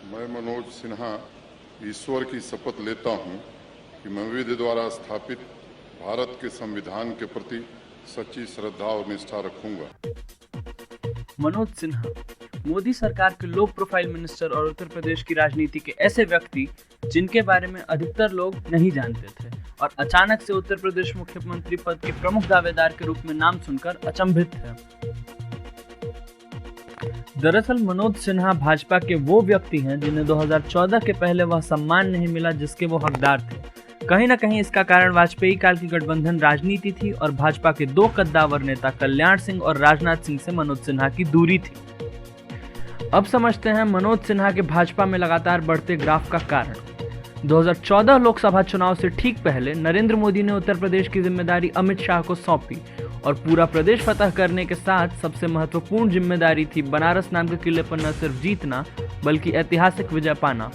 मैं मनोज सिन्हा ईश्वर की शपथ लेता हूं कि मैं विधि द्वारा स्थापित भारत के संविधान के प्रति सच्ची श्रद्धा और निष्ठा रखूंगा। मनोज सिन्हा मोदी सरकार के लो प्रोफाइल मिनिस्टर और उत्तर प्रदेश की राजनीति के ऐसे व्यक्ति जिनके बारे में अधिकतर लोग नहीं जानते थे और अचानक से उत्तर प्रदेश मुख्यमंत्री पद के प्रमुख दावेदार के रूप में नाम सुनकर अचंभित थे। दरअसल मनोज सिन्हा भाजपा के वो व्यक्ति हैं जिन्हें 2014 के पहले वह सम्मान नहीं मिला जिसके वो हकदार थे। कहीं ना कहीं इसका कारण वाजपेयी काल की गठबंधन राजनीति थी और भाजपा के दो कद्दावर नेता कल्याण सिंह और राजनाथ सिंह से मनोज सिन्हा की दूरी थी। अब समझते हैं मनोज सिन्हा के भाजपा में लगातार बढ़ते ग्राफ का कारण। 2014 लोकसभा चुनाव से ठीक पहले नरेंद्र मोदी ने उत्तर प्रदेश की जिम्मेदारी अमित शाह को सौंपी और पूरा प्रदेश फतह करने के साथ सबसे महत्वपूर्ण जिम्मेदारी थी बनारस नाम के किले पर न सिर्फ जीतना बल्कि ऐतिहासिक विजय पाना।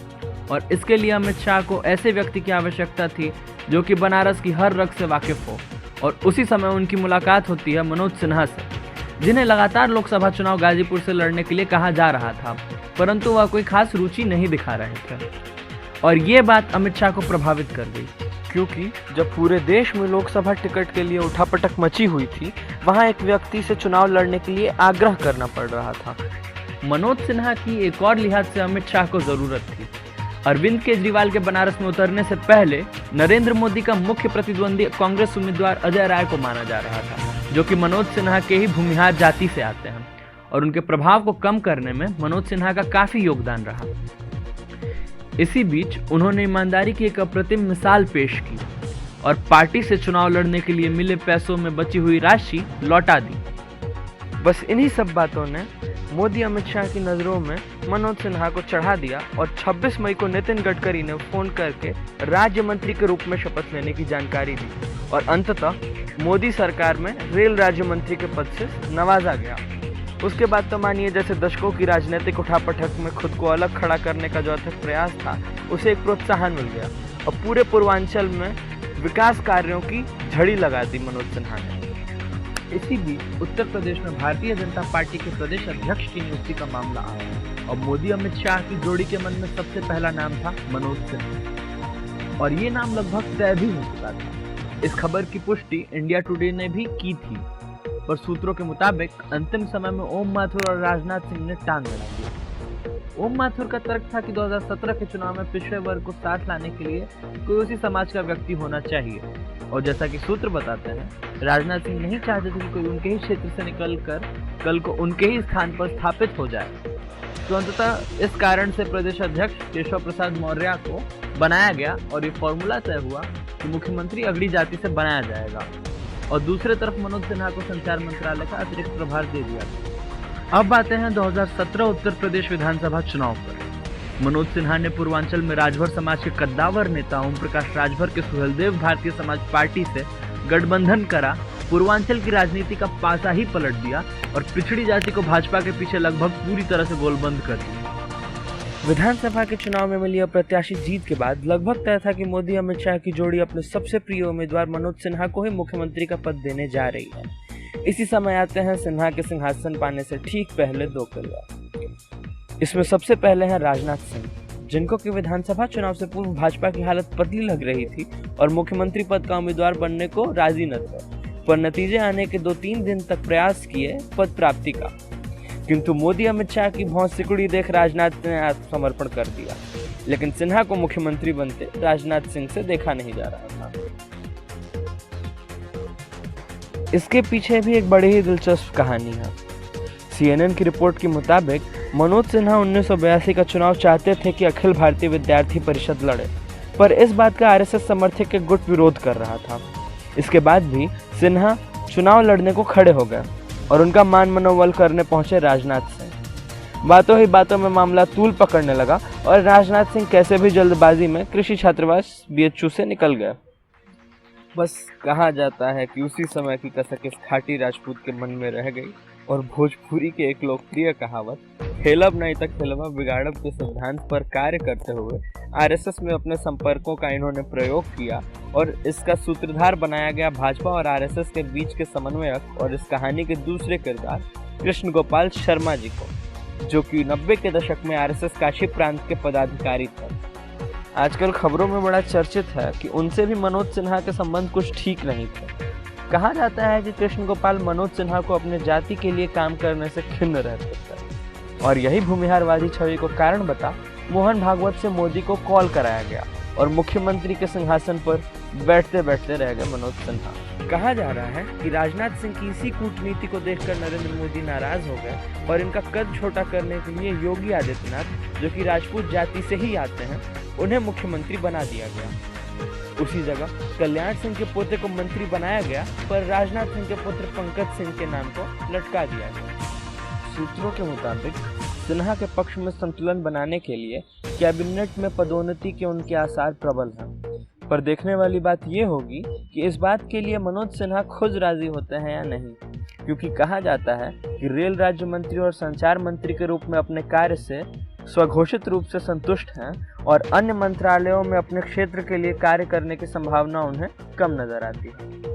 और इसके लिए अमित शाह को ऐसे व्यक्ति की आवश्यकता थी जो कि बनारस की हर रग से वाकिफ हो। और उसी समय उनकी मुलाकात होती है मनोज सिन्हा से, जिन्हें लगातार लोकसभा चुनाव गाजीपुर से लड़ने के लिए कहा जा रहा था, परंतु वह कोई खास रुचि नहीं दिखा रहे थे। और ये बात अमित शाह को प्रभावित कर गई, क्योंकि जब पूरे देश में लोकसभा टिकट के लिए उठापटक मची हुई थी, वहां एक व्यक्ति से चुनाव लड़ने के लिए आग्रह करना पड़ रहा था। मनोज सिन्हा की एक और लिहाज से अमित शाह को जरूरत थी। अरविंद केजरीवाल के बनारस में उतरने से पहले नरेंद्र मोदी का मुख्य प्रतिद्वंदी कांग्रेस उम्मीदवार अजय राय को माना जा रहा था, जो कि मनोज सिन्हा के ही भूमिहार जाति से आते हैं, और उनके प्रभाव को कम करने में मनोज सिन्हा का काफी योगदान रहा। इसी बीच उन्होंने ईमानदारी की एक अप्रतिम मिसाल पेश की और पार्टी से चुनाव लड़ने के लिए मिले पैसों में बची हुई राशि लौटा दी। बस इन्हीं सब बातों ने मोदी अमित शाह की नजरों में मनोज सिन्हा को चढ़ा दिया और 26 मई को नितिन गडकरी ने फोन करके राज्य मंत्री के रूप में शपथ लेने की जानकारी दी और अंततः मोदी सरकार में रेल राज्य मंत्री के पद से नवाजा गया। उसके बाद तो मानिए जैसे दशकों की राजनीतिक उठापटक में खुद को अलग खड़ा करने का जो अथक प्रयास था उसे एक प्रोत्साहन मिल गया और पूरे पूर्वांचल में विकास कार्यों की झड़ी लगा दी मनोज सिन्हा ने। इसी बीच उत्तर प्रदेश में भारतीय जनता पार्टी के प्रदेश अध्यक्ष की नियुक्ति का मामला आया और मोदी अमित शाह की जोड़ी के मन में सबसे पहला नाम था मनोज सिन्हा, और ये नाम लगभग तय भी हो चुका था। इस खबर की पुष्टि इंडिया टुडे ने भी की थी, पर सूत्रों के मुताबिक अंतिम समय में ओम माथुर और राजनाथ सिंह ने टांग अड़ा दी। ओम माथुर का तर्क था कि 2017 के चुनाव में पिछड़े वर्ग को साथ लाने के लिए कोई उसी समाज का व्यक्ति होना चाहिए, और जैसा कि सूत्र बताते हैं, राजनाथ सिंह नहीं चाहते थे कि कोई उनके ही क्षेत्र से निकलकर कल को उनके ही स्थान पर स्थापित हो जाए। तो अंततः इस कारण से प्रदेश अध्यक्ष केशव प्रसाद मौर्य को बनाया गया और ये फॉर्मूला तय हुआ कि मुख्यमंत्री अगड़ी जाति से बनाया जाएगा, और दूसरे तरफ मनोज सिन्हा को संचार मंत्रालय का अतिरिक्त प्रभार दे दिया गया। अब आते हैं 2017 उत्तर प्रदेश विधानसभा चुनाव पर। मनोज सिन्हा ने पूर्वांचल में राजभर समाज के कद्दावर नेता ओम प्रकाश राजभर के सुहेलदेव भारतीय समाज पार्टी से गठबंधन करा, पूर्वांचल की राजनीति का पासा ही पलट दिया और पिछड़ी जाति को भाजपा के पीछे लगभग पूरी तरह से गोलबंद कर दिया। विधानसभा के चुनाव में मिली अप्रत्याशित जीत के बाद लगभग तय था कि मोदी अमित शाह की जोड़ी अपने सबसे प्रिय उम्मीदवार मनोज सिन्हा को ही मुख्यमंत्री का पद देने जा रही है। इसी समय आते हैं सिन्हा के सिंहासन पाने से ठीक पहले दो किरदार। इसमें सबसे पहले हैं राजनाथ सिंह, जिनको कि विधानसभा चुनाव से पूर्व भाजपा की हालत पतली लग रही थी और मुख्यमंत्री पद का उम्मीदवार बनने को राजी न थे, पर नतीजे आने के 2-3 दिन तक प्रयास किए पद प्राप्ति का, किंतु मोदी अमित शाह की भौं सिकुड़ी देख राजनाथ ने आत्मसमर्पण कर दिया। लेकिन सिन्हा को मुख्यमंत्री बनते राजनाथ सिंह से देखा नहीं जा रहा था। इसके पीछे भी एक बड़ी ही दिलचस्प कहानी है। CNN की रिपोर्ट के मुताबिक मनोज सिन्हा 1982 का चुनाव चाहते थे कि अखिल भारतीय विद्यार्थी परिषद लड़े, पर इस बात का RSS समर्थक के गुट विरोध कर रहा था। इसके बाद भी सिन्हा चुनाव लड़ने को खड़े हो गए और उनका मान मनोबल करने पहुंचे राजनाथ सिंह। बातों ही बातों में मामला तूल पकड़ने लगा और राजनाथ सिंह कैसे भी जल्दबाजी में कृषि छात्रावास BHU से निकल गए। बस कहा जाता है कि उसी समय की कसक इस खाटी राजपूत के मन में रह गई और भोजपुरी की एक लोकप्रिय कहावत खेलब नहीं तक खेलबा बिगाड़ब के सिद्धांत पर कार्य करते हुए RSS में अपने संपर्कों का इन्होंने प्रयोग किया और इसका सूत्रधार बनाया गया भाजपा और RSS के बीच के समन्वयक और इस कहानी के दूसरे किरदार कृष्ण गोपाल शर्मा जी को। जो कि 90 के दशक में आरएसएस काशी प्रांत के पदाधिकारी थे। आजकल खबरों में बड़ा चर्चित है कि उनसे भी मनोज सिन्हा के संबंध कुछ ठीक नहीं थे। कहा जाता है कि कृष्ण गोपाल मनोज सिन्हा को अपने जाति के लिए काम करने से खिन्न रहते थे और यही भूमिहारवादी छवि को कारण बता मोहन भागवत से मोदी को कॉल कराया गया और मुख्यमंत्री के सिंहासन पर बैठते बैठते रह गए मनोज सिन्हा। कहा जा रहा है कि राजनाथ सिंह की इसी कूटनीति को देखकर नरेंद्र मोदी नाराज हो गए और इनका कद छोटा करने के लिए योगी आदित्यनाथ, जो कि राजपूत जाति से ही आते हैं, उन्हें मुख्यमंत्री बना दिया गया। उसी जगह कल्याण सिंह के पोते को मंत्री बनाया गया, पर राजनाथ सिंह के पुत्र पंकज सिंह के नाम को लटका दिया गया। सूत्रों के मुताबिक सिन्हा के पक्ष में संतुलन बनाने के लिए कैबिनेट में पदोन्नति के उनके आसार प्रबल हैं, पर देखने वाली बात ये होगी कि इस बात के लिए मनोज सिन्हा खुद राजी होते हैं या नहीं, क्योंकि कहा जाता है कि रेल राज्य मंत्री और संचार मंत्री के रूप में अपने कार्य से स्वघोषित रूप से संतुष्ट हैं और अन्य मंत्रालयों में अपने क्षेत्र के लिए कार्य करने की संभावना उन्हें कम नजर आती है।